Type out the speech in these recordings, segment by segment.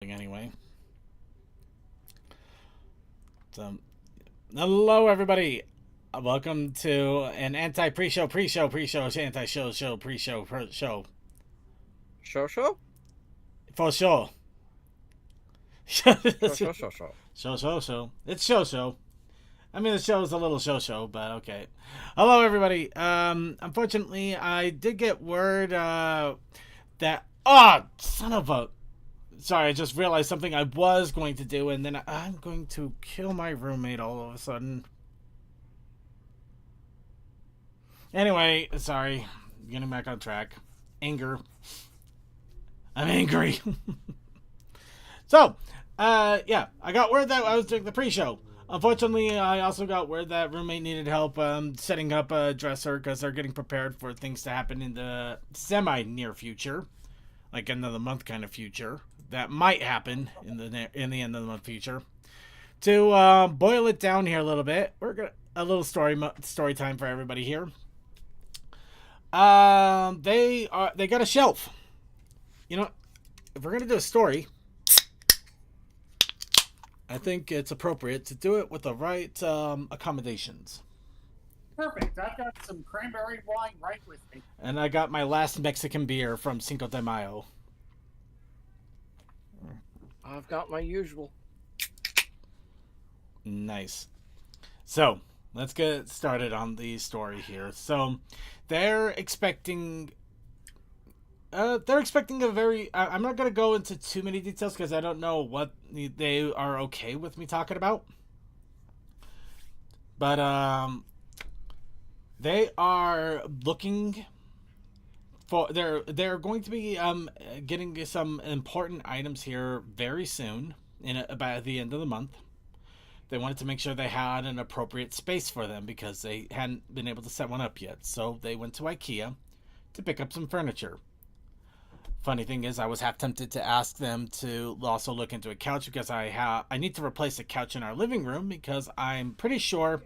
Anyway, so hello everybody. Welcome to an anti-pre-show, anti-show, pre-show, show Show, show, for sure. show, show, show, show. Show. It's show. I mean, the show is a little show, but okay. Hello everybody. Unfortunately, I did get word that son of a. Sorry, I just realized something I was going to do, and then I'm going to kill my roommate all of a sudden. Anyway, sorry. Getting back on track. Anger. I'm angry. So, yeah, I got word that I was doing the pre-show. Unfortunately, I also got word that roommate needed help setting up a dresser because they're getting prepared for things to happen in the semi-near future, like end of the month kind of future. That might happen in the end of the month future. To boil it down here a little bit, we're gonna a little story time for everybody here. They got a shelf. You know, if we're gonna do a story, I think it's appropriate to do it with the right accommodations. Perfect. I've got some cranberry wine right with me. And I got my last Mexican beer from Cinco de Mayo. I've got my usual. Nice. So let's get started on the story here. So they're expecting. They're expecting a very. I'm not gonna go into too many details because I don't know what they are okay with me talking about. But they are looking for. They're going to be getting some important items here very soon. About the end of the month. They wanted to make sure they had an appropriate space for them because they hadn't been able to set one up yet. So they went to IKEA to pick up some furniture. Funny thing is, I was half tempted to ask them to also look into a couch because I need to replace a couch in our living room because I'm pretty sure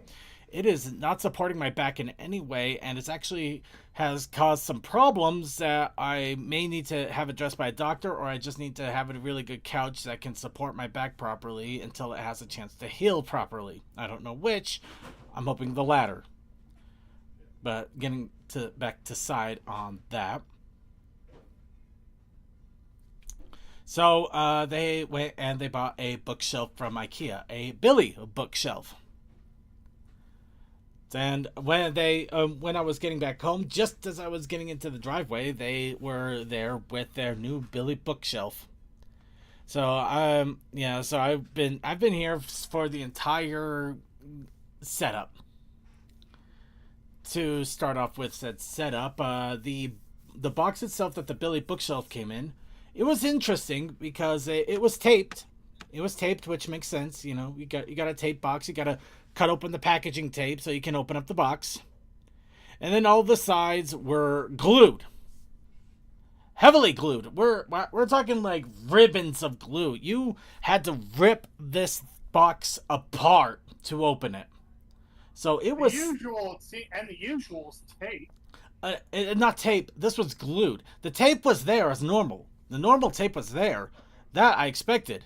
it is not supporting my back in any way, and it's actually has caused some problems that I may need to have addressed by a doctor, or I just need to have a really good couch that can support my back properly until it has a chance to heal properly. I don't know which. I'm hoping the latter. But getting to back to side on that. So they went and they bought a bookshelf from IKEA, a Billy bookshelf. And when I was getting back home, just as I was getting into the driveway, they were there with their new Billy bookshelf. So so I've been here for the entire setup. To start off with said setup, the box itself that the Billy bookshelf came in, it was interesting because it was taped. It was taped, which makes sense. You know, you got a tape box. You got to cut open the packaging tape so you can open up the box. And then all the sides were glued. Heavily glued. We're talking like ribbons of glue. You had to rip this box apart to open it. So it was The usual's tape. not tape. This was glued. The tape was there as normal. The normal tape was there. That I expected.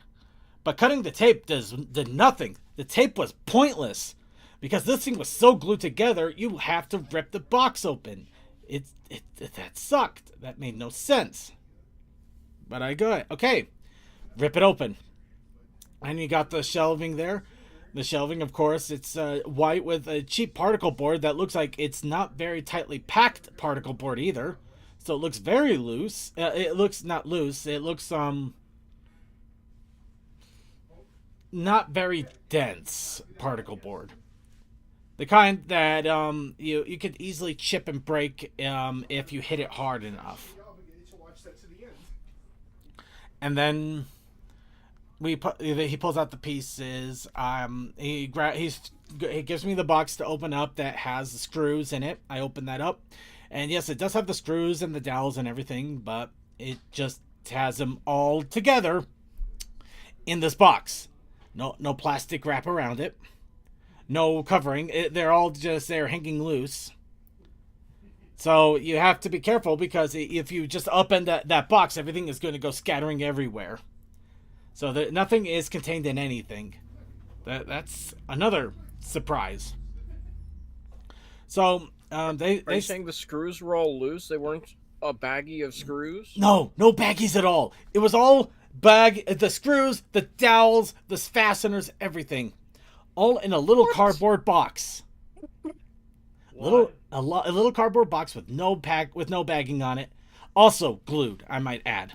But cutting the tape did nothing. The tape was pointless. Because this thing was so glued together, you have to rip the box open. That sucked. That made no sense. But I got it. Okay. Rip it open. And you got the shelving there. The shelving, of course, it's white with a cheap particle board that looks like it's not very tightly packed particle board either. So it looks very loose. It looks not loose. It looks not very dense particle board. The kind that you could easily chip and break if you hit it hard enough. And then he pulls out the pieces. He gives me the box to open up that has the screws in it. I open that up, and yes, it does have the screws and the dowels and everything, but it just has them all together in this box. No plastic wrap around it. No covering. They're all just there hanging loose. So you have to be careful because if you just upend that box, everything is going to go scattering everywhere. So that nothing is contained in anything. That's another surprise. So Are they you saying the screws were all loose? They weren't a baggie of screws? no baggies at all. It was all the screws, the dowels, the fasteners, everything, all in a little What? cardboard box. What? A little cardboard box with no bagging on it. Also glued, I might add.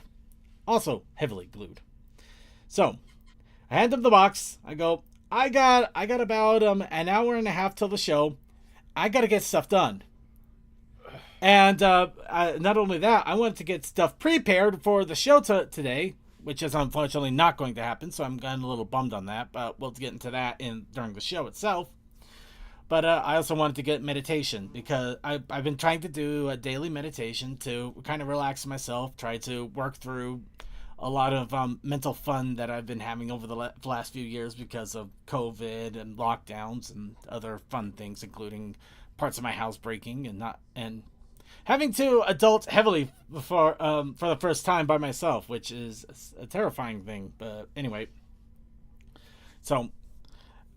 Also heavily glued. So I hand him the box. I go, I got about an hour and a half till the show. I got to get stuff done. And not only that, I wanted to get stuff prepared for the show today, which is unfortunately not going to happen. So I'm getting a little bummed on that, but we'll get into that during the show itself. But I also wanted to get meditation because I've been trying to do a daily meditation to kind of relax myself, try to work through a lot of mental fun that I've been having over the last few years because of COVID and lockdowns and other fun things, including parts of my house breaking and having to adult heavily for the first time by myself, which is a terrifying thing. But anyway, so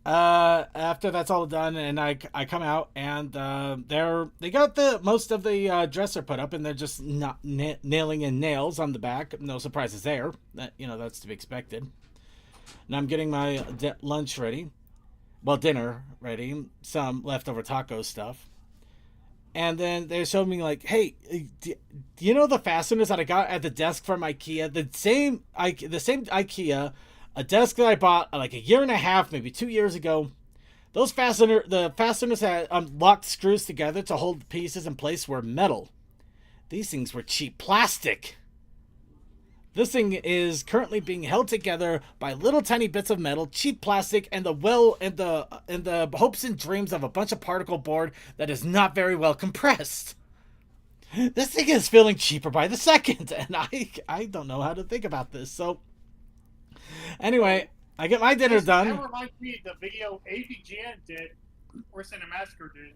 after that's all done, and I come out, and they got the most of the dresser put up, and they're just not nailing in nails on the back. No surprises there. That's to be expected. And I'm getting my lunch ready, dinner ready. Some leftover taco stuff, and then they showed me like, hey, do you know the fasteners that I got at the desk from IKEA? The same IKEA. A desk that I bought like a year and a half, maybe 2 years ago. The fasteners that locked screws together to hold the pieces in place were metal. These things were cheap plastic. This thing is currently being held together by little tiny bits of metal, cheap plastic, and the hopes and dreams of a bunch of particle board that is not very well compressed. This thing is feeling cheaper by the second, and I don't know how to think about this. So anyway, I get my dinner done. That reminds me of the video AVGN did, or Cinemassacre did,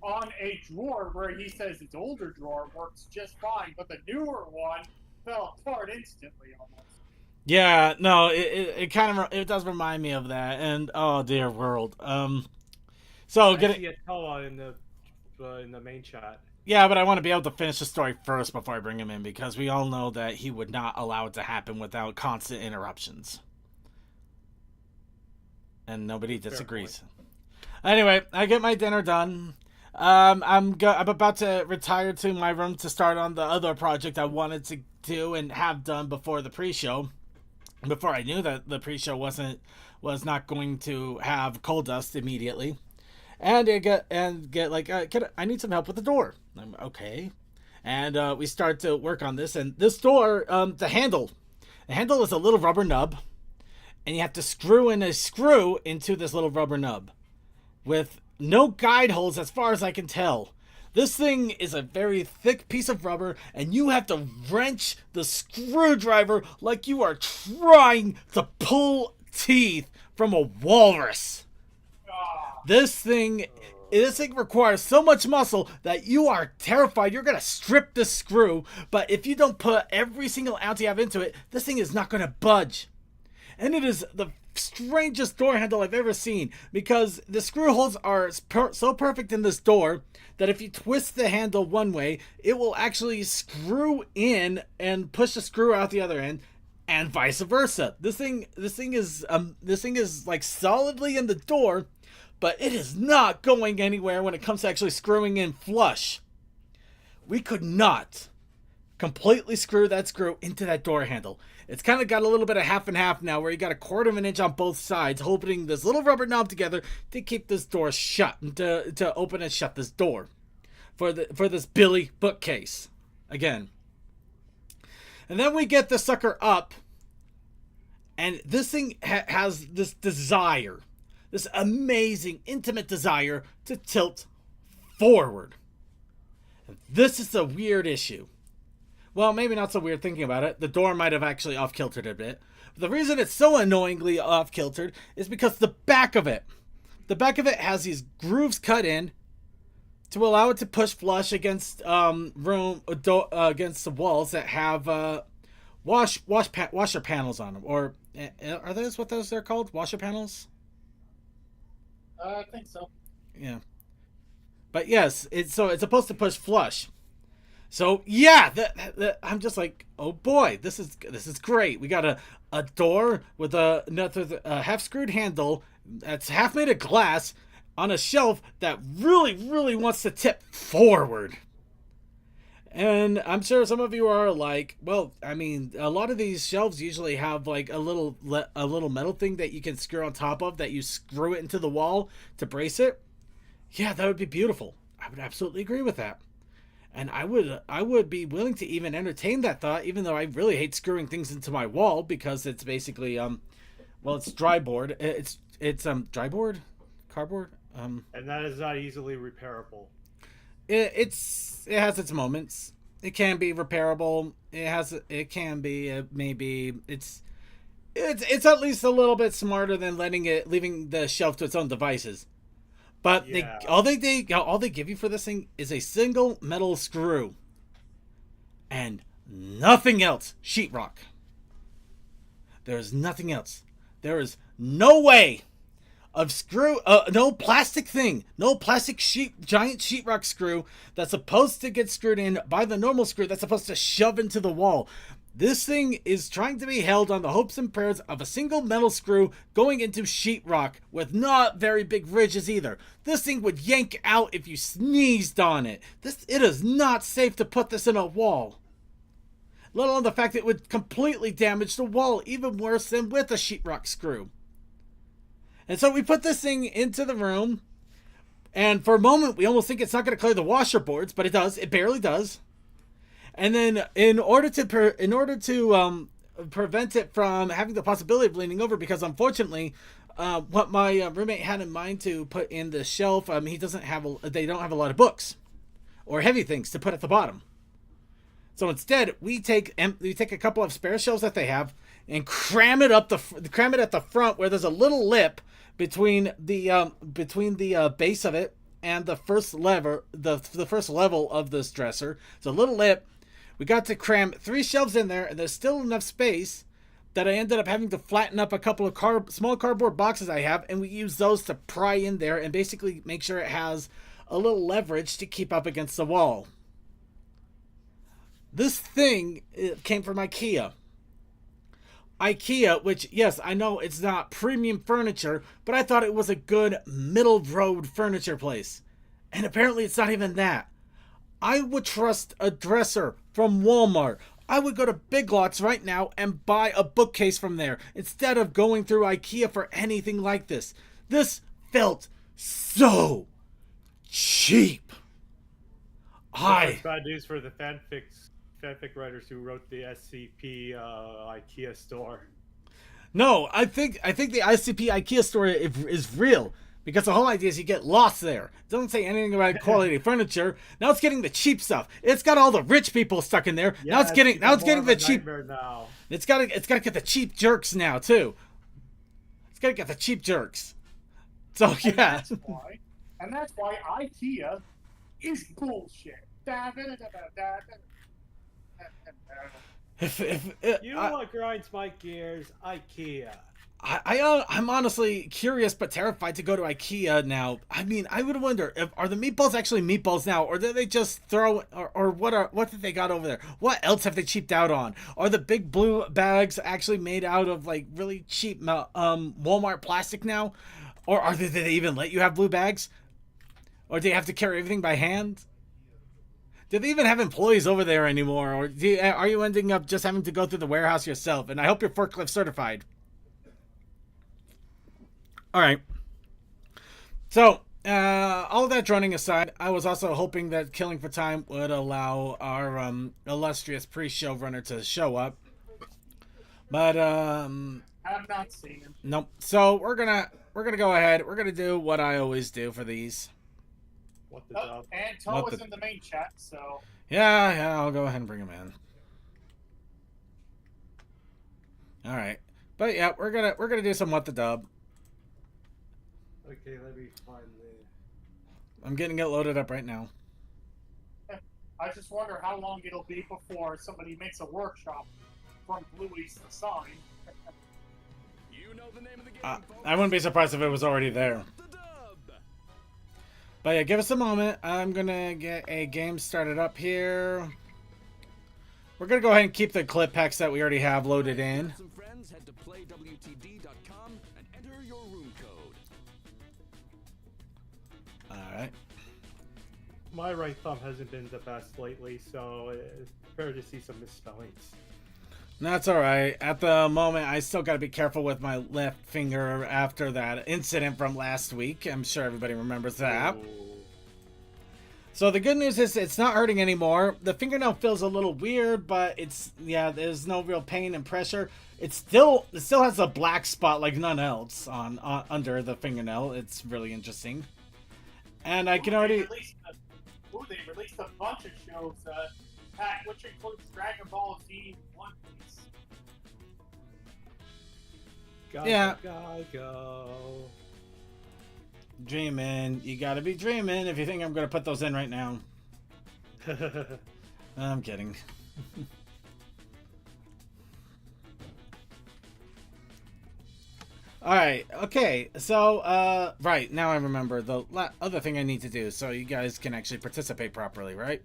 on a drawer where he says his older drawer works just fine, but the newer one fell apart instantly almost. Yeah, no, it kind of does remind me of that, and oh dear world. So I see a Toa in the main chat. Yeah, but I want to be able to finish the story first before I bring him in, because we all know that he would not allow it to happen without constant interruptions. And nobody disagrees. Anyway, I get my dinner done. I'm about to retire to my room to start on the other project I wanted to do and have done before the pre-show. Before I knew that the pre-show was not going to have coal dust immediately. And I need some help with the door. I'm okay. And we start to work on this. And this door, the handle is a little rubber nub. And you have to screw in a screw into this little rubber nub. With no guide holes as far as I can tell. This thing is a very thick piece of rubber. And you have to wrench the screwdriver like you are trying to pull teeth from a walrus. This thing requires so much muscle that you are terrified you're going to strip the screw. But if you don't put every single ounce you have into it, this thing is not going to budge. And it is the strangest door handle I've ever seen, because the screw holes are so perfect in this door that if you twist the handle one way, it will actually screw in and push the screw out the other end, and vice versa. This thing is like solidly in the door, but it is not going anywhere when it comes to actually screwing in flush. We could not completely screw that screw into that door handle. It's kind of got a little bit of half and half now, where you got 1/4 of an inch on both sides, holding this little rubber knob together to keep this door shut, and to open and shut this door for this Billy bookcase again. And then we get the sucker up, and this thing has this desire. This amazing, intimate desire to tilt forward. And this is a weird issue. Well, maybe not so weird thinking about it. The door might have actually off-kiltered a bit. But the reason it's so annoyingly off-kiltered is because the back of it has these grooves cut in to allow it to push flush against against the walls that have washer panels on them, or are those what those they're called? Washer panels? I think so. Yeah. But yes, it's supposed to push flush. So yeah, I'm just like, oh boy, this is great. We got a door with a half screwed handle that's half made of glass on a shelf that really wants to tip forward. And I'm sure some of you are like, well, I mean, a lot of these shelves usually have like a little metal thing that you can screw on top of that you screw it into the wall to brace it. Yeah, that would be beautiful. I would absolutely agree with that. And I would be willing to even entertain that thought, even though I really hate screwing things into my wall because it's basically well, it's dry board. It's dry board, cardboard. And that is not easily repairable. It has its moments. It can be repairable. It can be maybe it's at least a little bit smarter than leaving the shelf to its own devices. But Yeah. all they give you for this thing is a single metal screw and nothing else. Sheetrock. There is nothing else. There is no way of no plastic thing, no plastic giant sheetrock screw that's supposed to get screwed in by the normal screw that's supposed to shove into the wall. This thing is trying to be held on the hopes and prayers of a single metal screw going into sheetrock with not very big ridges either. This thing would yank out if you sneezed on it. It is not safe to put this in a wall. Let alone the fact that it would completely damage the wall, even worse than with a sheetrock screw. And so we put this thing into the room, and for a moment we almost think it's not going to clear the washer boards, but it does. It barely does. And then in order to prevent it from having the possibility of leaning over, because unfortunately, what my roommate had in mind to put in the shelf, they don't have a lot of books or heavy things to put at the bottom. So instead, we take a couple of spare shelves that they have and cram it at the front where there's a little lip between the base of it and the first level of this dresser. It's a little lip. We got to cram 3 shelves in there, and there's still enough space that I ended up having to flatten up a couple of small cardboard boxes I have, and we use those to pry in there and basically make sure it has a little leverage to keep up against the wall. This thing came from IKEA. IKEA, which, yes, I know it's not premium furniture, but I thought it was a good middle road furniture place. And apparently it's not even that. I would trust a dresser from Walmart. I would go to Big Lots right now and buy a bookcase from there instead of going through IKEA for anything like this. This felt so cheap. That's bad news for the fanfic writers who wrote the SCP IKEA store. No, I think the SCP IKEA store is real. Because the whole idea is you get lost there. It doesn't say anything about quality furniture. Now it's getting the cheap stuff. It's got all the rich people stuck in there. Yeah, now it's getting the cheap. Now. It's gotta get the cheap jerks now too. It's gotta get the cheap jerks. So yeah. And that's why IKEA is bullshit. You know what grinds my gears? IKEA. I'm honestly curious but terrified to go to IKEA now. I mean, I would wonder, are the meatballs actually meatballs now, or did they just throw, or what did they got over there? What else have they cheaped out on? Are the big blue bags actually made out of like really cheap Walmart plastic now, or did they even let you have blue bags, or do you have to carry everything by hand? Do they even have employees over there anymore, or are you ending up just having to go through the warehouse yourself? And I hope you're forklift certified. All right. So, all that droning aside, I was also hoping that Killing for Time would allow our illustrious pre-show runner to show up. But I'm not seeing him. Nope. So we're gonna go ahead. We're gonna do what I always do for these. What the dub? And Tom was in the main chat, so Yeah, I'll go ahead and bring him in. All right. But yeah, we're gonna do some what the dub. Okay, let me find the... I'm getting it loaded up right now. I just wonder how long it'll be before somebody makes a workshop from Bluey's the sign. You know the name of the game, folks. I wouldn't be surprised if it was already there. The dub. But yeah, give us a moment. I'm gonna get a game started up here. We're gonna go ahead and keep the clip packs that we already have loaded in. Some friends, head to playwtd.com and enter your room code. Alright. My right thumb hasn't been the best lately, so it's fair to see some misspellings. That's alright. At the moment, I still gotta be careful with my left finger after that incident from last week. I'm sure everybody remembers that. Ooh. So the good news is it's not hurting anymore. The fingernail feels a little weird, but it's, yeah, there's no real pain and pressure. It still has a black spot like none else on under the fingernail. It's really interesting. And I can already... They released a bunch of shows, pack, which includes Dragon Ball Z, One Piece. Yeah. Go. Dreaming. You gotta be dreaming if you think I'm gonna put those in right now. I'm kidding. Alright, okay, so, right, now I remember the other thing I need to do so you guys can actually participate properly, right?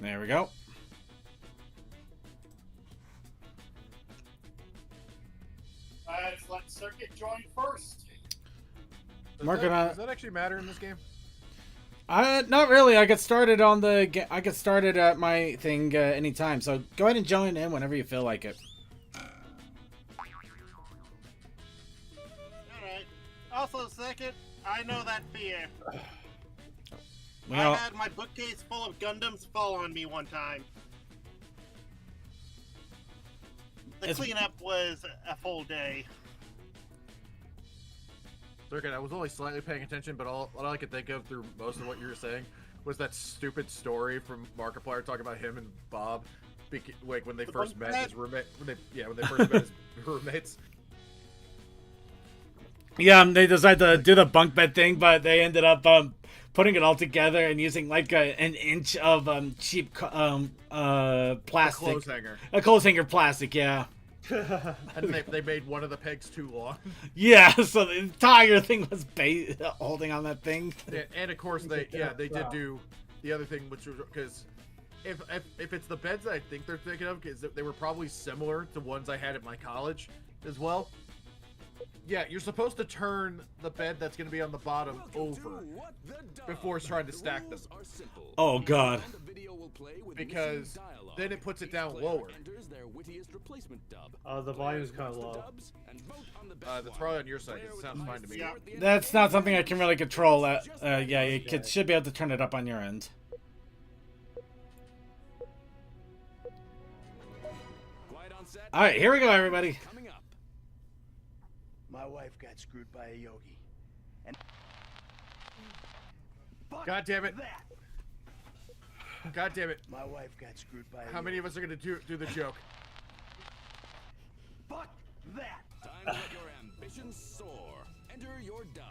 There we go. Let's let Circuit join first. Working on... Does that actually matter in this game? Not really. I get started on the. I get started at my thing anytime. So go ahead and join in whenever you feel like it. Alright. Also, second, I know that fear. Well, I had my bookcase full of Gundams fall on me one time. The It's- cleanup was a full day. Circuit, I was only slightly paying attention, but all I could think of through most of what you were saying was that stupid story from Markiplier talking about him and Bob, like when they first met his roommate. When they first met his roommates. yeah, they decided to do the bunk bed thing, but they ended up putting it all together and using like an inch of cheap plastic, Clothes hanger. a clothes hanger plastic. Yeah. And they made one of the pegs too long. Yeah, so the entire thing was holding on that thing. Yeah, and of course they did do the other thing, which was because if it's the beds that I think they're thinking of, because they were probably similar to ones I had at my college as well. Yeah, you're supposed to turn the bed that's going to be on the bottom over before trying to stack them. Oh God. Because then it puts it down lower. The volume's kind of low. That's probably on your side. It sounds fine to me. Yeah. That's not something I can really control. Yeah, you should be able to turn it up on your end. All right, here we go, everybody. My wife got screwed by a yogi. And God damn it. God damn it. my wife got screwed by a How many of us are going to do the joke? Fuck that. Time to let your ambitions soar. Enter your dub.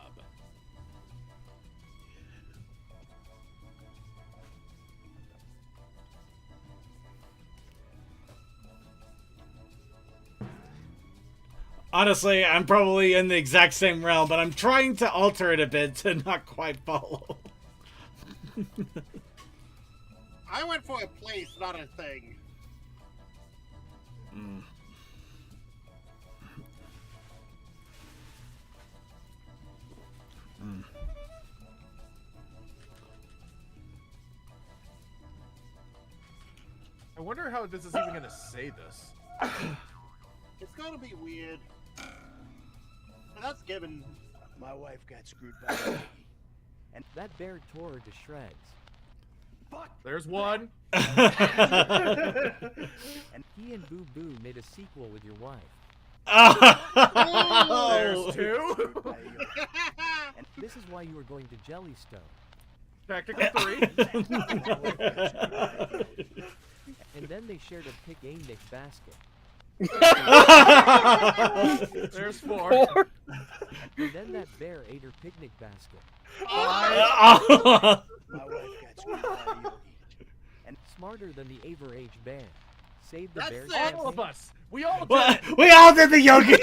Honestly, I'm probably in the exact same realm, but I'm trying to alter it a bit to not quite follow. I went for a place, not a thing. I wonder how this is even going to say this. It's gonna be weird. But that's given. My wife got screwed by a yogi. And that bear tore her to shreds. Fuck. There's one. And he and Boo Boo made a sequel with your wife. There's two. By a yogi. And this is why you were going to Jellystone. Technical three. And then they shared a picnic basket. There's 4. Four. And then that bear ate her picnic basket. My wife got screwed by a yogi. And smarter than the Aver Age bear. Save the That's bear's it. All of campaign. us. We all did What? it. We all did the yogi.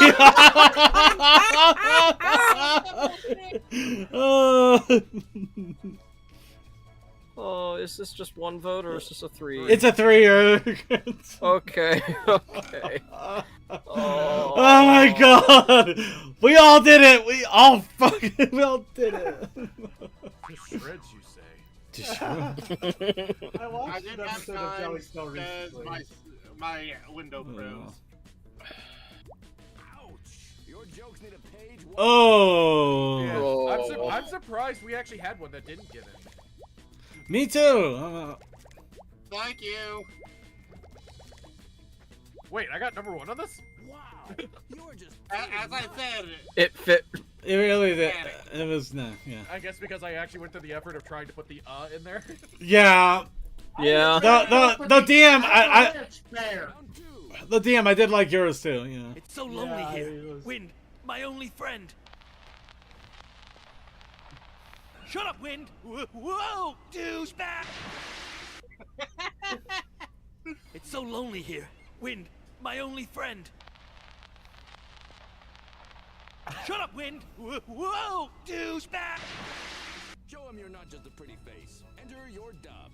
Oh, is this just one vote or is this a 3? It's a 3-er. Okay, okay. Oh my god! We all did it! We all did it! Just shreds, you say. Just- I I watched didn't an have episode of Jelly time Snow because recently. my window froze. Ouch! Your jokes need a page. Oh! Yeah. Oh. I'm surprised we actually had one that didn't get it. Me too! Thank you. Wait, I got number 1 on this? Wow! You're just. As I said, It fit. It really did. It was, no, yeah. I guess because I actually went through the effort of trying to put the in there. Yeah. Yeah. The DM, Bear. Round 2. the DM, I did like yours too, you know. It's so lonely Yeah, here. it was- Wind, my only friend. Shut up, Wind! Whoa, douchebag! It's so lonely here. Wind, my only friend. Shut up, Wind! Whoa, douchebag! Show him you're not just a pretty face. Enter your dub.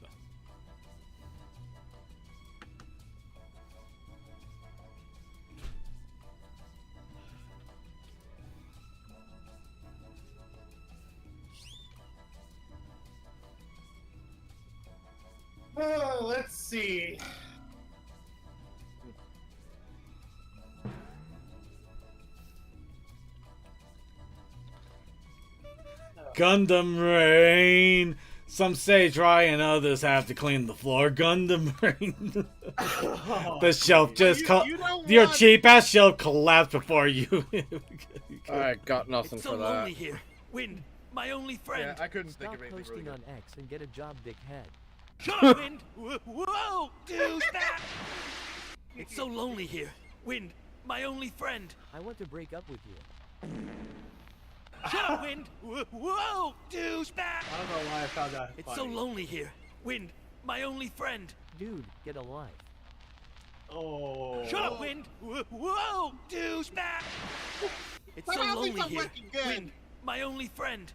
Let's see. Gundam Rain. Some say dry and others have to clean the floor. Gundam Rain. The shelf just you know your what? cheap ass shelf collapsed before you. I got nothing It's so for that. lonely here. Wind, my only friend. Yeah, I couldn't think Stop of anything posting really on good. X and get a job, dickhead. Shut up, Wind! Whoa, douchebag! It's so lonely here. Wind, my only friend. I want to break up with you. Shut up, Wind! Whoa, douchebag! I don't know why I found that It's funny. so lonely here. Wind, my only friend. Dude, get a life. Oh. Shut up, Wind! Whoa, douchebag! It's so I don't think lonely I'm here. looking good. Wind, my only friend.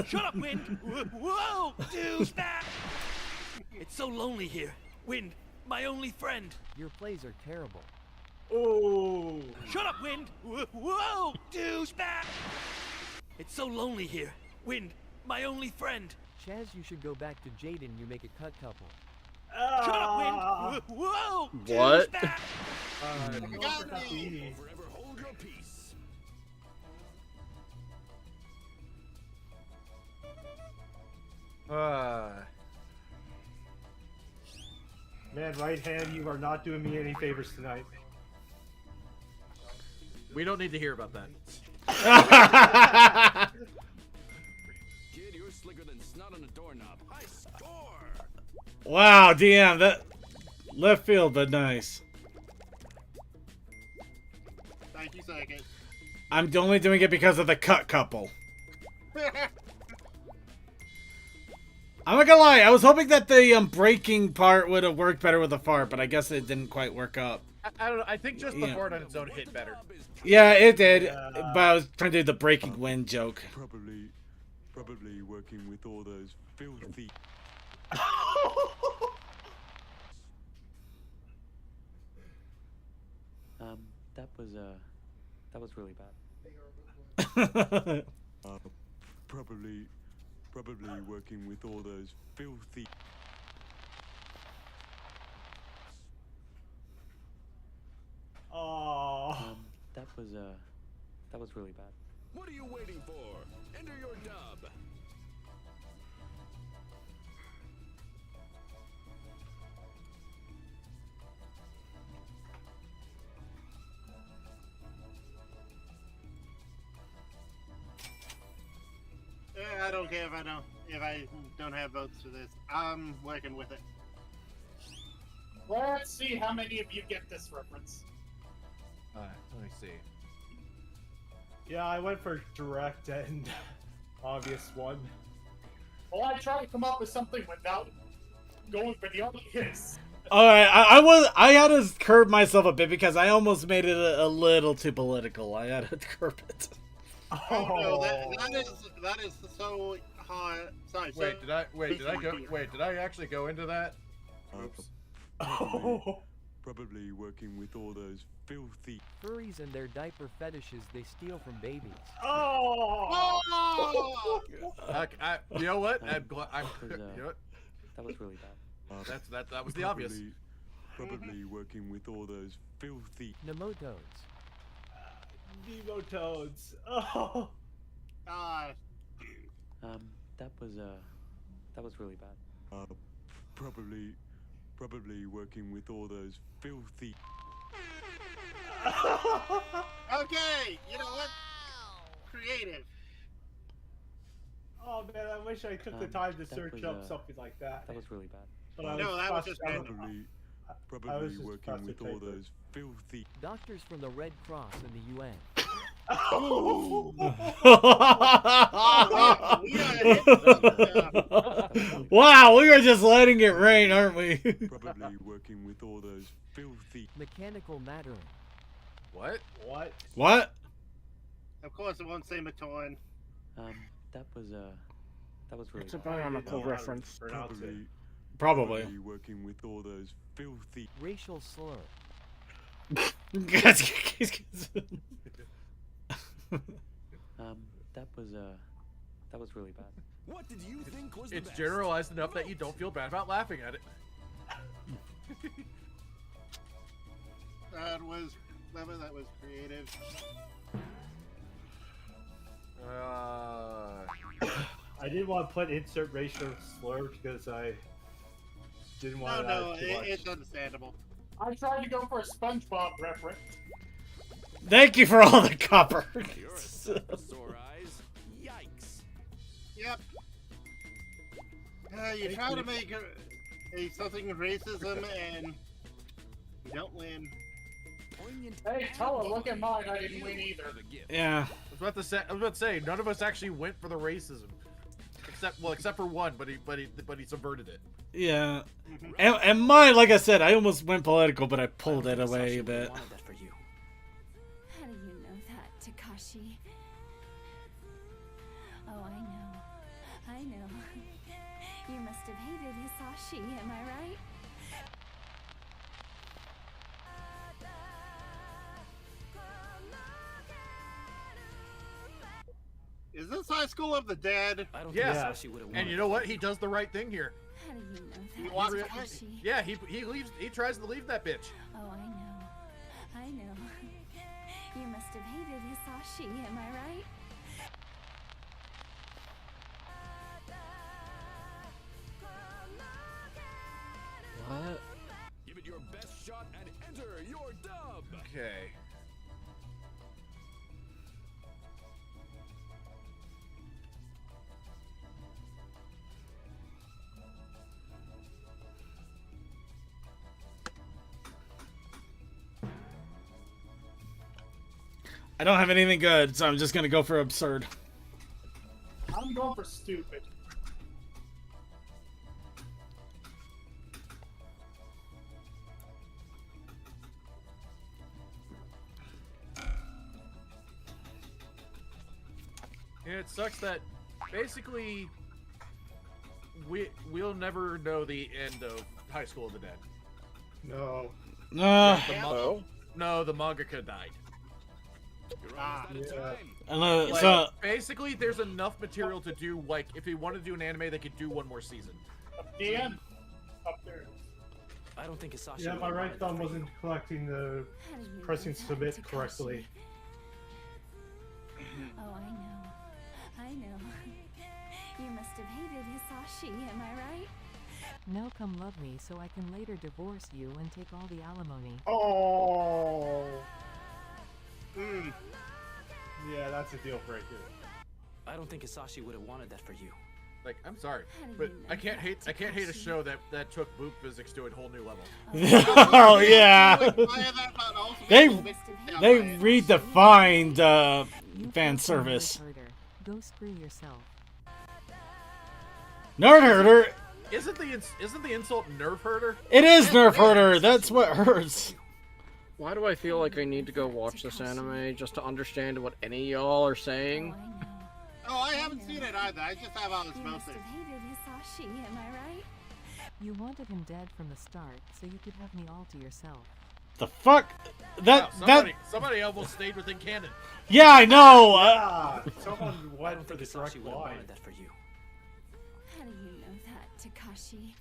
Shut up, Wind! Whoa, douchebag! It's so lonely here. Wind, my only friend. Your plays are terrible. Oh. Shut up, Wind! Whoa, douchebag! It's so lonely here. Wind, my only friend. Chaz, you should go back to Jaden. You make a cut couple. Shut up, Wind! Whoa, What? douchebag! Don't got forget me. the- Forever hold your peace. Man, right hand, you are not doing me any favors tonight. We don't need to hear about that. Kid, you're slicker than snot on a doorknob. High score! Wow, DM, that left field, but nice. Thank you, second. I'm only doing it because of the cut couple. I'm not gonna lie, I was hoping that the breaking part would have worked better with the fart, but I guess it didn't quite work up. I don't know. I think just the Yeah. fart on its own hit better. Yeah, it did, Yeah. but I was trying to do the breaking wind joke. Probably working with all those filthy. That was really bad. Probably working with all those filthy. Oh. That was really bad. What are you waiting for? Enter your dub. I don't care if I don't have votes for this. I'm working with it. Let's see how many of you get this reference. Let me see. Yeah, I went for direct and obvious one. Well, I tried to come up with something without going for the obvious. All right, I had to curb myself a bit because I almost made it a little too political. I had to curb it. Oh no, that is so hard. Sorry. Wait, did I actually go into that? Oops. Probably working with all those filthy Furries and their diaper fetishes they steal from babies. Oh! You know what? That You know what? That was really bad. That was the obvious. Probably working with all those filthy Nemotodes. Nemotodes. Oh! That was really bad. Probably working with all those filthy Okay, you know what? Creative. Oh man, I wish I took the time to search up something like that. That was really bad. But No, that was just probably working with all those filthy Doctors from the Red Cross and the UN. Wow, we are just letting it rain, aren't we? Probably working with all those filthy Mechanical mattering. What? What? Of course, it won't say Maton. That was really It's a bad. bionicle reference. Probably. Working with all those filthy Racial slur. That was really bad. What did you think was the It's best? generalized enough that you don't feel bad about laughing at it. That was creative. I didn't want to put insert racial slur because I didn't want to add too much. It's understandable. I tried to go for a SpongeBob reference. Thank you for all the copper. You're a set of sore eyes. Yikes. Yep. You try to make something racism and you don't win. Hey, Toa, look at mine. I didn't win either. Yeah. I was about to say, none of us actually went for the racism, except for one, but he subverted it. Yeah. And mine, like I said, I almost went political, but I pulled it away a bit. How do you know that, Takashi? Oh, I know. You must have hated Hisashi, am I right? Is this High School of the Dead? I don't think Hisashi would have won. And you know what? He does the right thing here. How do you know that, He walks away. Takashi? Yeah, he leaves. He tries to leave that bitch. Oh, I know. You must have hated Hisashi, am I right? What? Give it your best shot and enter your dub. Okay. I don't have anything good, so I'm just gonna go for absurd. I'm going for stupid. And it sucks that basically we'll never know the end of High School of the Dead. No. No, the mangaka died. So basically, there's enough material to do. Like, if they want to do an anime, they could do one more season. The end. Up there. I don't think Hisashi. Yeah, my right thumb wasn't collecting the pressing submit correctly. Oh, I know. You must have hated Hisashi, am I right? Now come love me so I can later divorce you and take all the alimony. Oh. Yeah, that's a deal breaker. I don't think Hisashi would have wanted that for you. Like, I'm sorry, How do but you know I can't that, hate a Takashi? show that took boob physics to a whole new level. Oh yeah. They Must have they hated Hisashi, redefined You fan fucking service. nerd herder. Go screw yourself. Nerd herder. Isn't the insult nerve herder? It is nerf herder. That's what hurts. Why do I feel like I need to go watch this anime just to understand what any of y'all are saying? Oh, I haven't seen it either. I just have all the You must smoking. have hated Hisashi, am I right? You wanted him dead from the start, so you could have me all to yourself. The fuck? That Wow, that. somebody almost stayed within canon. Yeah, I know. Someone I went don't for the think direct Hisashi would have line. wanted that for you. How do you know that, Takashi?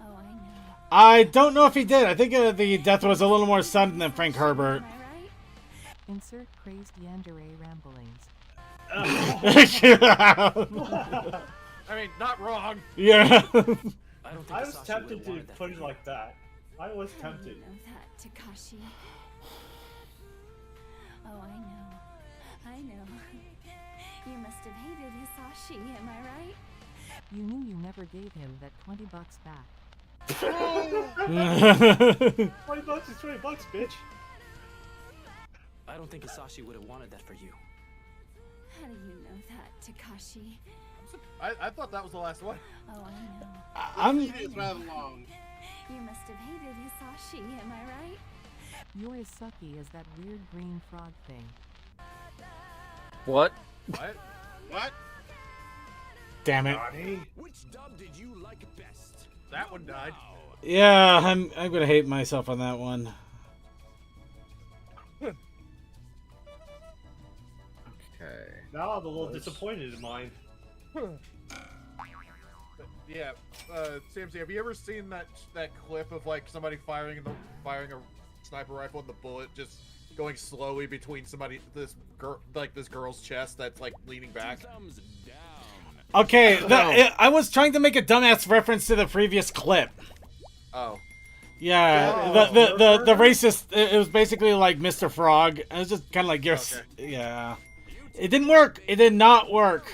Oh, I know. I don't know if he did. I think the death was a little more sudden than Frank Herbert. Am I right? Insert crazed yandere ramblings. I mean, not wrong. Yeah. I don't think I was Hisashi tempted would've to wanted that put for it you. like that. I was How do tempted. you know that, Takashi? Oh, I know. I know. You must have hated Hisashi, am I right? You knew you never gave him that $20 back. $20 is $20, bitch. I don't think Hisashi would have wanted that for you. How do you know that, Takashi? I thought that was the last one. Oh, I know. I'm. It is rather long. You must have hated Hisashi, am I right? You're as sucky as that weird green frog thing. What? What? What? Damn it. Which dub did you like best? That one died. Yeah, I'm gonna hate myself on that one. Okay. Now I'm a little disappointed in mine. Yeah, Samsy, have you ever seen that clip of like somebody firing a sniper rifle and the bullet just going slowly between this girl's chest that's like leaning back? Thumbs down. Okay, I was trying to make a dumbass reference to the previous clip. Oh. Yeah, Oh, the racist. It was basically like Mr. Frog. It was just kind of like yeah. It didn't work. It did not work.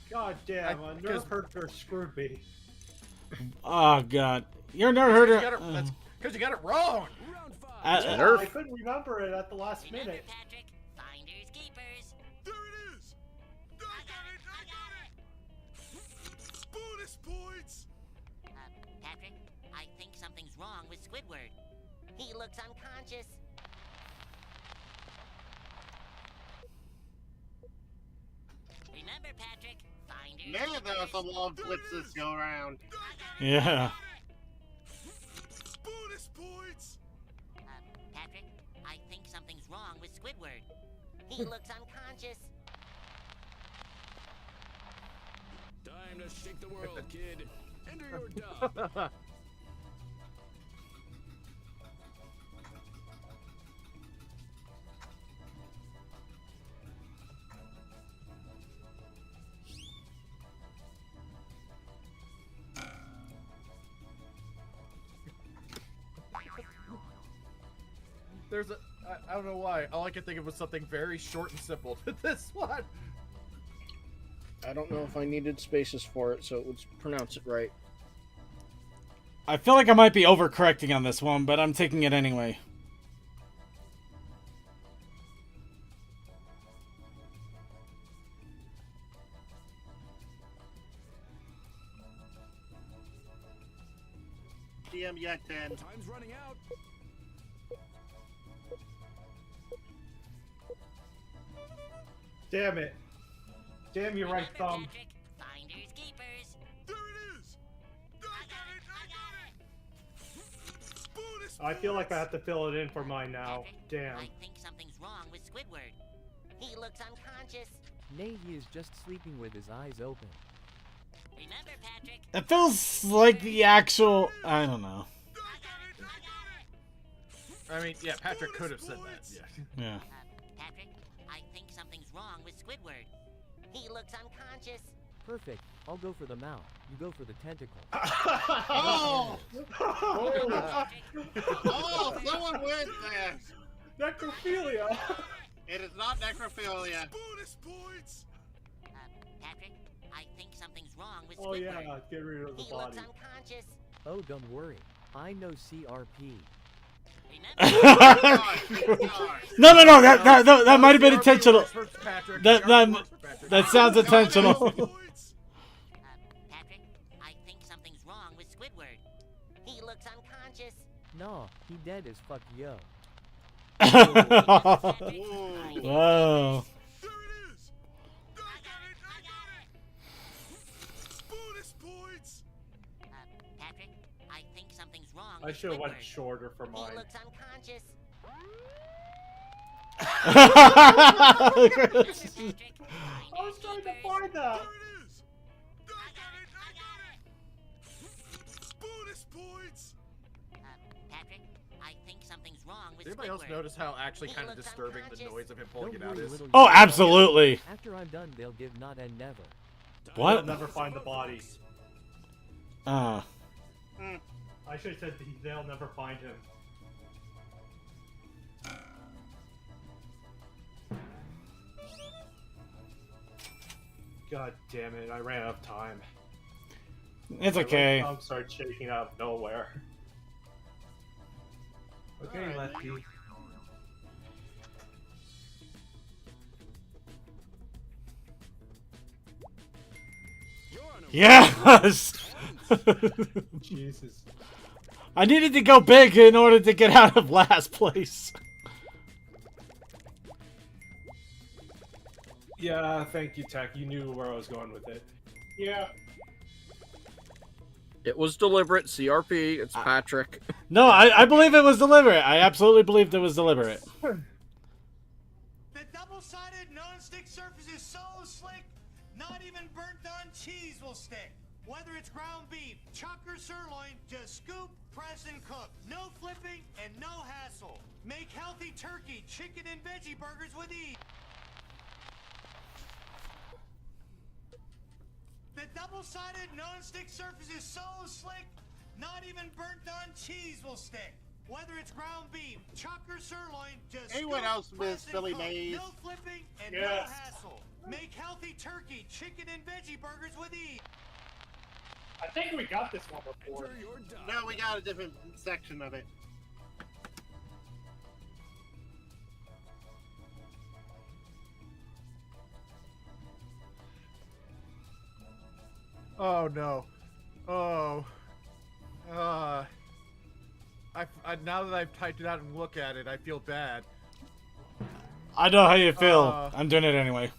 God damn, a nerve herder screwed me. Oh god, you're a nerd herder. That's because you got it wrong. I couldn't remember it at the last minute. Patrick, finders keepers. There it is. I got it. Bonus points. Patrick, I think something's wrong with Squidward. He looks unconscious. Remember, Patrick, finders Man, there are keepers. some long flips this go around. Yeah. Bonus points. Patrick, I think something's wrong with Squidward. He looks unconscious. Time to shake the world, kid. Enter your dub. I don't know why. All I could think of was something very short and simple to this one. I don't know if I needed spaces for it, so it would pronounce it right. I feel like I might be overcorrecting on this one, but I'm taking it anyway. DM yet 10. Time's running out. Damn it. Damn your right thumb. Patrick, finders keepers. There it is. I got it. Bonus I feel like I have to fill it in for mine now. Damn. I think something's wrong with Squidward. He looks unconscious. Nay, he is just sleeping with his eyes open. Remember, Patrick. It feels like the actual. I don't know. I mean, yeah, Patrick could have said that. Yeah. Yeah. Patrick, I think something's wrong with Squidward. He looks unconscious. Perfect. I'll go for the mouth. You go for the tentacle. Oh! Oh, someone wins there. Necrophilia. It is not necrophilia. Bonus points. Patrick, I think something's wrong with Oh Squidward. yeah, get rid of the He body. looks unconscious. Oh, don't worry. I know CRP. No. That might have been intentional. That sounds intentional. Patrick, I think something's wrong with Squidward. He looks unconscious. Nah, he dead as fuck, yo. Whoa. Patrick, I think something's wrong I with should have went Squidward. shorter for He mine. looks unconscious. I was trying to find that. Patrick, I think something's wrong with Did anybody else Squidward. notice how actually He kind of looks disturbing the unconscious. noise of him pulling it out is? Oh, absolutely. After I'm done, they'll give not and never. What? They'll never find the body. Uh. I should have said they'll never find him. God damn it, I ran out of time. It's okay. My thumb started shaking out of nowhere. Okay, Lefty. Yes! Jesus. I needed to go big in order to get out of last place. Yeah, thank you, Tech. You knew where I was going with it. Yeah. It was deliberate. CRP. It's Patrick. No, I believe it was deliberate. I absolutely believed it was deliberate. The double-sided non-stick surface is so slick, not even burnt-on cheese will stick. Whether it's ground beef, chuck or sirloin, just scoop, press, and cook. No flipping and no hassle. Make healthy turkey, chicken, and veggie burgers with ease. The double-sided non-stick surface is so slick, not even burnt-on cheese will stick. Whether it's ground beef, chuck or sirloin, just Anyone scoop, else press, miss and Billy cook. Mays? No flipping and no Yes. hassle. Make healthy turkey, chicken, and veggie burgers with ease. I think we got this one before. No, we got a different section of it. Oh no. Oh. Now that I've typed it out and look at it, I feel bad. I know how you feel. I'm doing it anyway.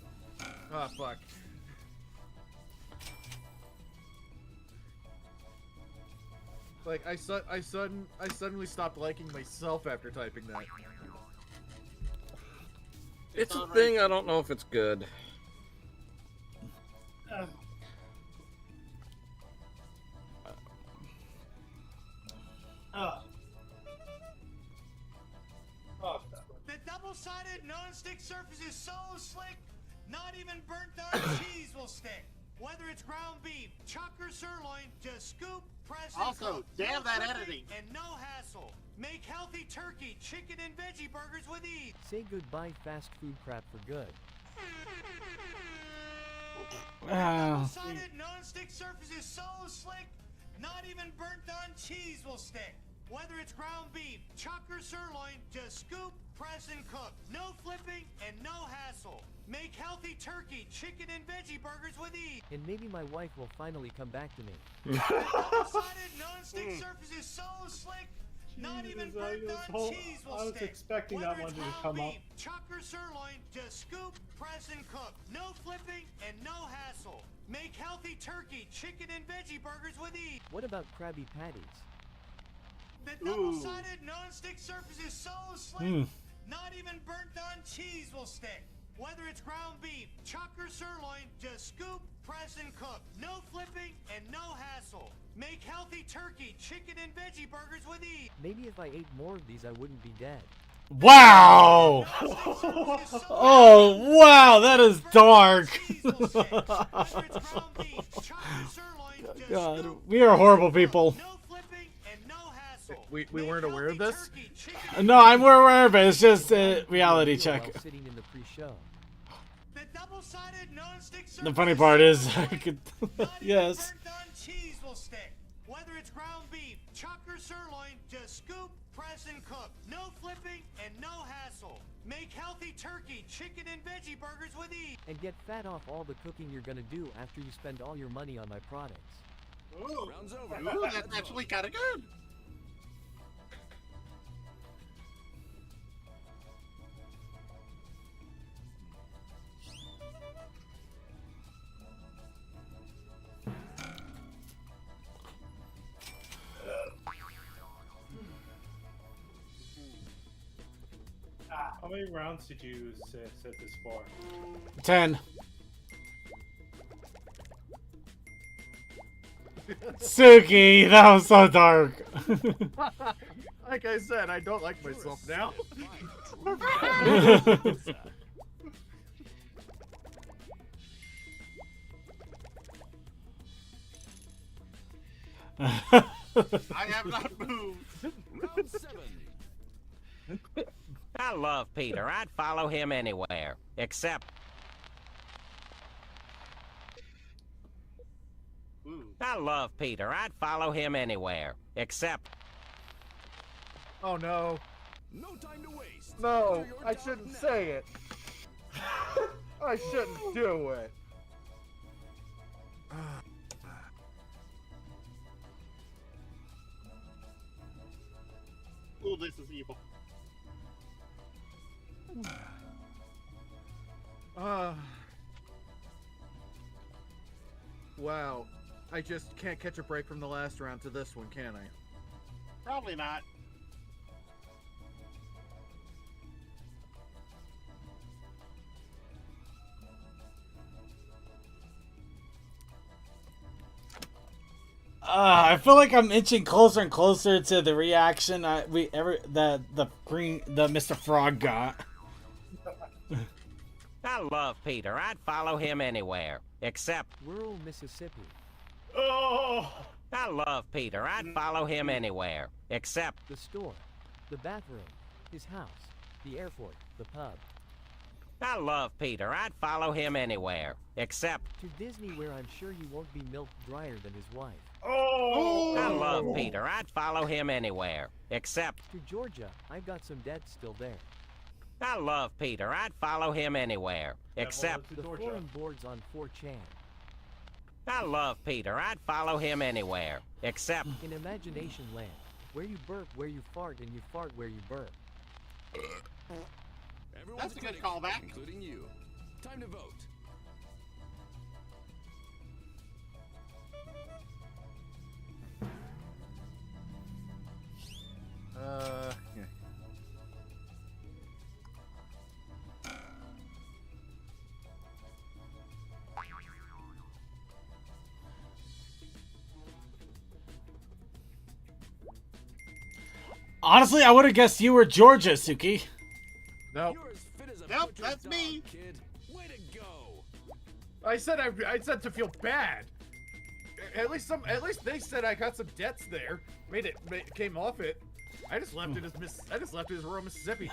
Ah, fuck. Like I suddenly stopped liking myself after typing that. It's a thing. I don't know if it's good. The double-sided non-stick surface is so slick, not even burnt-on cheese will stick. Whether it's ground beef, chuck or sirloin, just scoop, press, and Also, cook. damn No that flipping editing. and no hassle. Make healthy turkey, chicken, and veggie burgers with ease. Say goodbye fast food crap for good. Double-sided non-stick surface is so slick, not even burnt-on cheese will stick. Whether it's ground beef, chuck or sirloin, just scoop, press, and cook. No flipping and no hassle. Make healthy turkey, chicken, and veggie burgers with ease. And maybe my wife will finally come back to me. Double-sided non-stick surface is so slick, not even burnt-on cheese will I was stick. expecting Whether that one it's to ground come up. beef, chuck or sirloin, just scoop, press, and cook. No flipping and no hassle. Make healthy turkey, chicken, and veggie burgers with ease. What about Krabby Patties? The double-sided non-stick surface is so slick, not even burnt-on cheese will stick. Whether it's ground beef, chuck or sirloin, just scoop, press, and cook. No flipping and no hassle. Make healthy turkey, chicken, and veggie burgers with ease. Maybe if I ate more of these, I wouldn't be dead. Wow! Oh, wow, that is dark. God, we are horrible people. We weren't aware of this? No, we're aware of it. It's just a reality check. Sitting in the pre-show. The double-sided non-stick surface The funny part is, I could. not Yes. even burnt-on cheese will stick. Whether it's ground beef, chuck, or sirloin, just scoop, press, and cook. No flipping and no hassle. Make healthy turkey, chicken, and veggie burgers with ease. And get fat off all the cooking you're gonna do after you spend all your money on my products. Ooh, Round's over. Ooh that's actually kind of good. How many rounds did you set this far? 10. Suki, that was so dark. Like I said, I don't like myself now. I have not moved. Round 7. I love Peter. I'd follow him anywhere. Except... Ooh. I love Peter. I'd follow him anywhere. Except... Oh no. No time to waste. No, Enter your I dog shouldn't now. say it. I shouldn't do it. Ooh, this is evil. Wow. I just can't catch a break from the last round to this one, can I? Probably not. I feel like I'm inching closer and closer to the reaction the Mr. Frog got. I love Peter. I'd follow him anywhere. Except... Rural Mississippi. Oh! I love Peter. I'd follow him anywhere. Except... The store. The bathroom. His house. The airport. The pub. I love Peter. I'd follow him anywhere. Except... To Disney, where I'm sure you won't be milk drier than his wife. Oh! I love Peter. I'd follow him anywhere. Except... To Georgia, I've got some dead still there. I love Peter. I'd follow him anywhere. Except... The foreign boards on 4chan. I love Peter. I'd follow him anywhere. Except... In Imagination Land, where you burp where you fart and you fart where you burp. Everyone's That's a good critic, callback. including you. Time to vote. Yeah. Honestly, I would have guessed you were Georgia, Suki. No. You're as fit as a Nope, butcher's that's dog, me. Kid. Way to go. I said to feel bad. At least they said I got some debts there. Came off it. I just left it as rural Mississippi.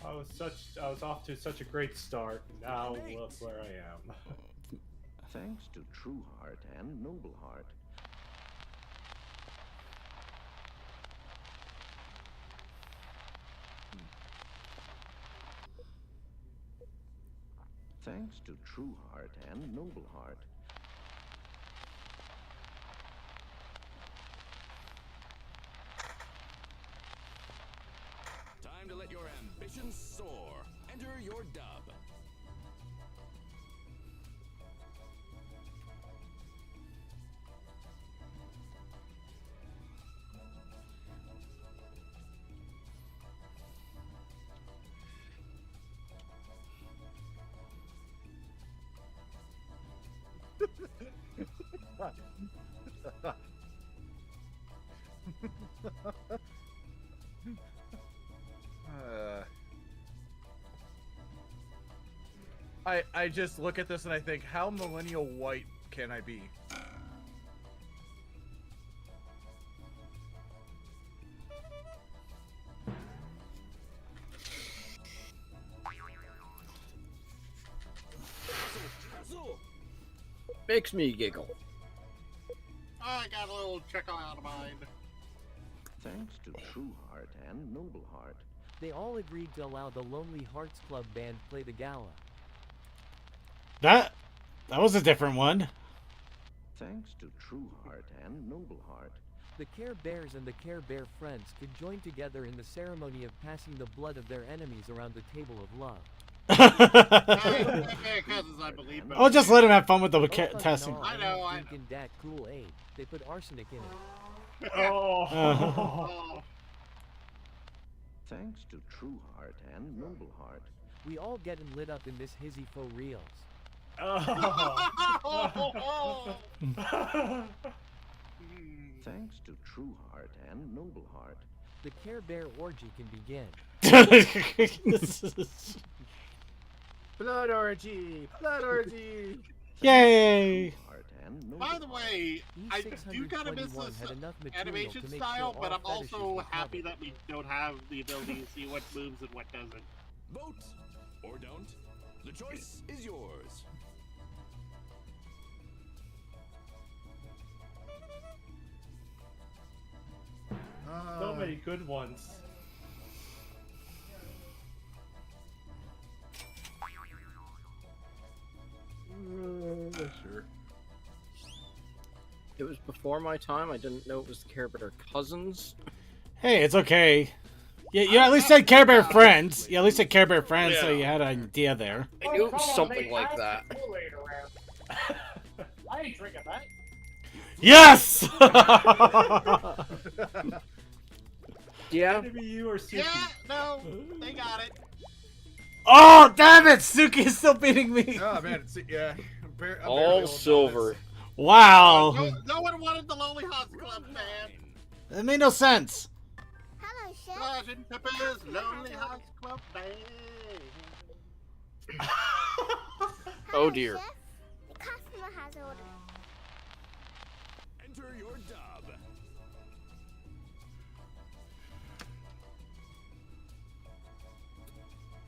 I was off to such a great start. Now look where I am. Thanks to True Heart and Noble Heart. Thanks to True Heart and Noble Heart. Time to let your ambitions soar. Enter your dub. I just look at this and I think, how millennial white can I be? Makes me giggle. I got a little chuckle out of mind. Thanks to True Heart and Noble Heart. They all agreed to allow the Lonely Hearts Club band play the gala. That was a different one. Thanks to True Heart and Noble Heart. The Care Bears and the Care Bear friends could join together in the ceremony of passing the blood of their enemies around the table of love. I believe. I'll just let him have fun with the testing. I know. Drinking that Kool-Aid. They put arsenic in it. Oh. Thanks to True Heart and Noble Heart. We all getting lit up in this hizzy faux reels. Thanks to True Heart and Noble Heart. The Care Bear orgy can begin. Blood orgy! Blood orgy! Yay! By the way, I do kind of miss this animation style, but I'm also happy that we don't have the ability to see what moves and what doesn't. Vote or don't. The choice is yours. So many good ones. Sure. It was before my time. I didn't know it was the Care Bear cousins. Hey, it's okay. You at least said Care Bear friends. You at least said Care Bear friends, so you had an idea there. I knew it was something like that. I ain't drinking that. Yes! Yeah. Maybe you or Suki. Yeah, no, they got it. Oh, damn it! Suki is still beating me. Oh man, yeah. I'm All silver. Wow. No one wanted the Lonely Hearts Club, man. That made no sense. Hello, Chef. Sergeant Pepper's Lonely Hearts Club band. Oh dear. Chef. The customer has ordered. Enter your dub.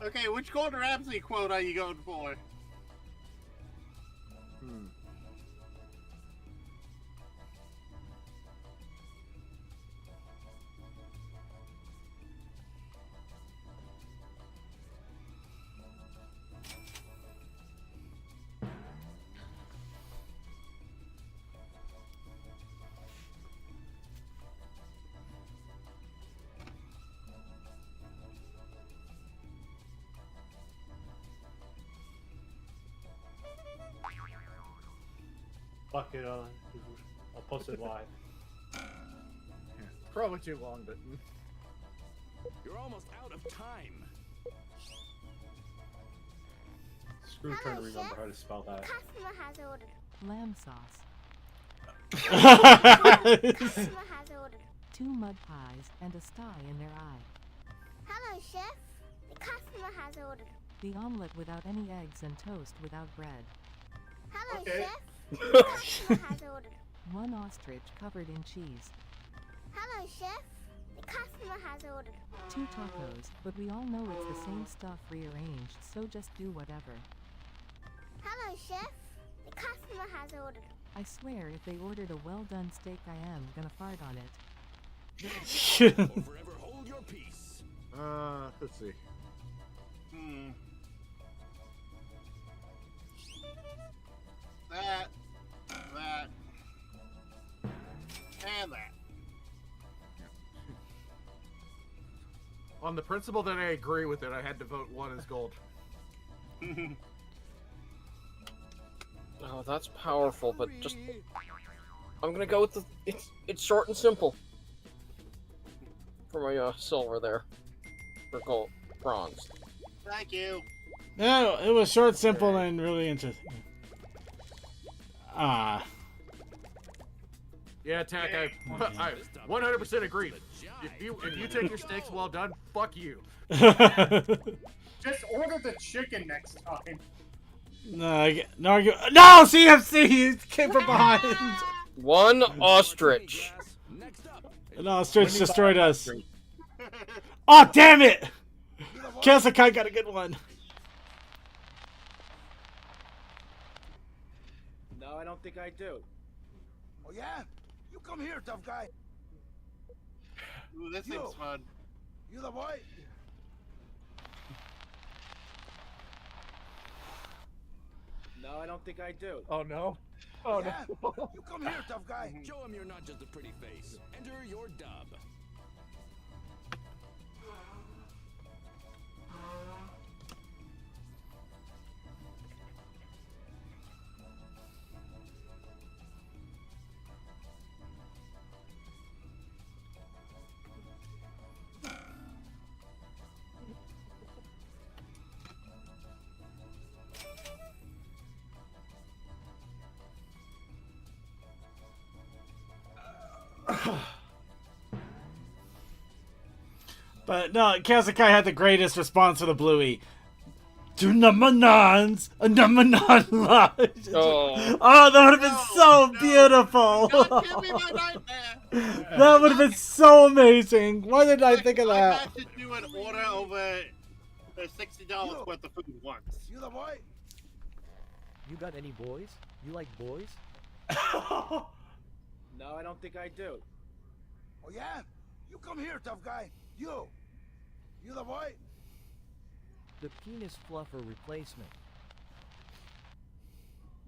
Okay, which Gordon Ramsay quote are you going for? Fuck it, I'll post it live. Probably too long, but You're almost out of time. Screw trying to remember how to spell that. Customer has ordered. Lamb sauce. Customer has ordered. 2 mud pies and a sty in their eye. Hello, Chef. The customer has ordered. The omelet without any eggs and toast without bread. Hello, Okay. Chef. The customer has ordered. 1 ostrich covered in cheese. Hello, Chef. The customer has ordered. 2 tacos, but we all know it's the same stuff rearranged, so just do whatever. Hello, Chef. The customer has ordered. I swear if they ordered a well-done steak I am gonna fart on it. Or forever hold your peace. let's see. That, and that. On the principle that I agree with it, I had to vote 1 as gold. Oh, that's powerful, but just I'm gonna go with the it's short and simple for my silver there, or gold, bronze. Thank you. No, it was short, simple, and really interesting. Yeah, Tack, I 100% agree. If you take your steaks well done, fuck you. Just order the chicken next time. No, CFC, you came from behind. 1 ostrich. An ostrich destroyed us. Oh, damn it! Kasakai got a good one. No, I don't think I do. Oh yeah? You come here, tough guy. Ooh, this seems fun. You the boy? No, I don't think I do. Oh no. Oh yeah? no. You come here, tough guy. Show him you're not just a pretty face. Enter your dub. But no, Kazakai had the greatest response to the Bluey. Do number nines, a number nine lives. Oh, that would have been so beautiful. Don't give me my nightmare. That would have been so amazing. Why didn't I think of I that? had to do an order over the $60 worth of food once. You the boy? You got any boys? You like boys? No, I don't think I do. Oh yeah? You come here, tough guy. You. You the boy? The penis fluffer replacement.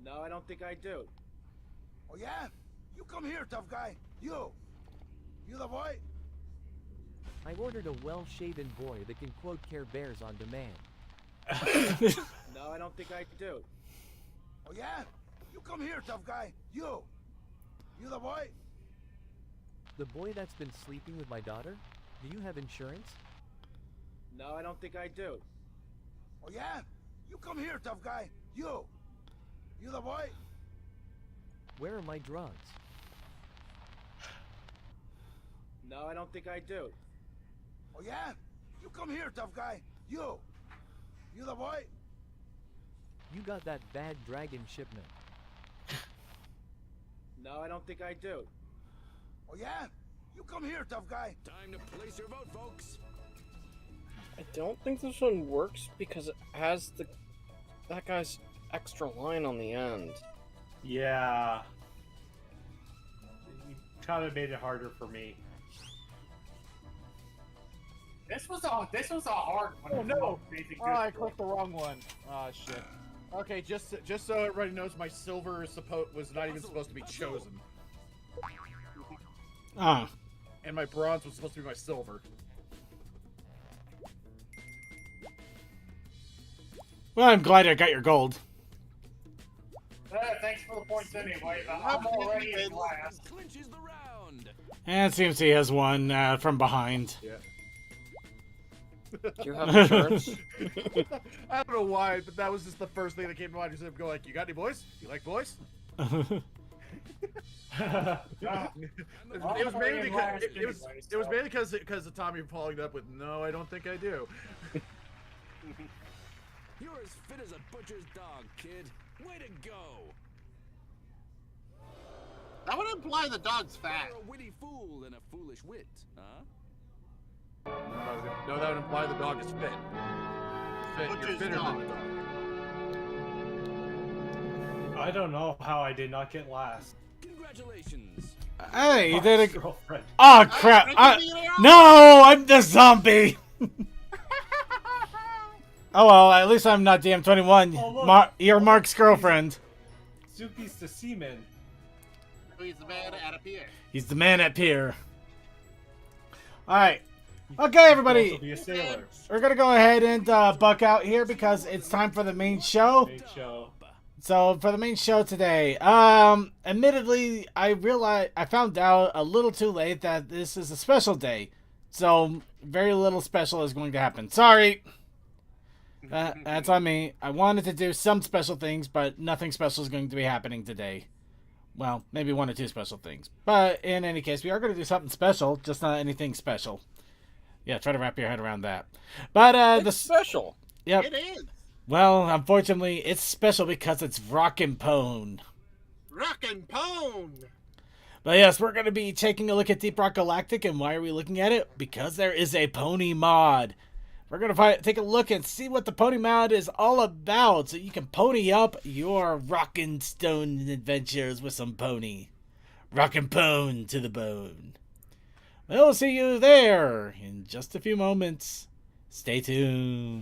No, I don't think I do. Oh yeah? You come here, tough guy. You. You the boy? I ordered a well-shaven boy that can quote Care Bears on demand. No, I don't think I do. Oh yeah? You come here, tough guy. You. You the boy? The boy that's been sleeping with my daughter? Do you have insurance? No, I don't think I do. Oh yeah? You come here, tough guy. You. You the boy? Where are my drugs? No, I don't think I do. Oh yeah? You come here, tough guy. You. You the boy? You got that bad dragon shipment. No, I don't think I do. Oh yeah? You come here, tough guy. Time to place your vote, folks. I don't think this one works because it has that guy's extra line on the end. Yeah. You kind of made it harder for me. This was a hard one. Oh no! Amazing Oh, good I for. clicked the wrong one. Oh shit. Okay, just so everybody knows, my silver was not even supposed to be chosen, Ah. and my bronze was supposed to be my silver. Well, I'm glad I got your gold. Thanks for the points anyway. I'm already in last. Clinches the round. And it seems he has one from behind. Yeah. Do you have insurance? I don't know why, but that was just the first thing that came to mind. Just go like, "You got any boys? You like boys?" It was mainly because it was mainly because of Tommy following up with, "No, I don't think I do." You're as fit as a butcher's dog, kid. Way to go. That would imply the dog's fat. You're a witty fool and a foolish wit, huh? No, that would imply the dog is fit. You're Butcher's fitter dog. than the dog. I don't know how I did not get last. Congratulations. Hey, you did it. Girlfriend. Oh crap! No, I'm the zombie. Oh well, at least I'm not DM21. Oh, look. You're Mark's girlfriend. Zuki's the seaman. He's the man at a pier. He's the man at pier. All right. Okay, everybody. Also be a sailor. We're gonna go ahead and buck out here because it's time for the main show. Main show. So for the main show today, admittedly, I found out a little too late that this is a special day, so very little special is going to happen. Sorry, that's on me. I wanted to do some special things, but nothing special is going to be happening today. Well, maybe one or two special things, but in any case, we are going to do something special, just not anything special. Yeah, try to wrap your head around that. But It's special. Yep. It is. Well, unfortunately, it's special because it's Rockin' Pone. Rockin' Pone. But yes, we're going to be taking a look at Deep Rock Galactic, and why are we looking at it? Because there is a pony mod. We're going to take a look and see what the Pony Mound is all about, so you can pony up your rockin' stone adventures with some pony. Rockin' pone to the bone. We'll see you there in just a few moments. Stay tuned.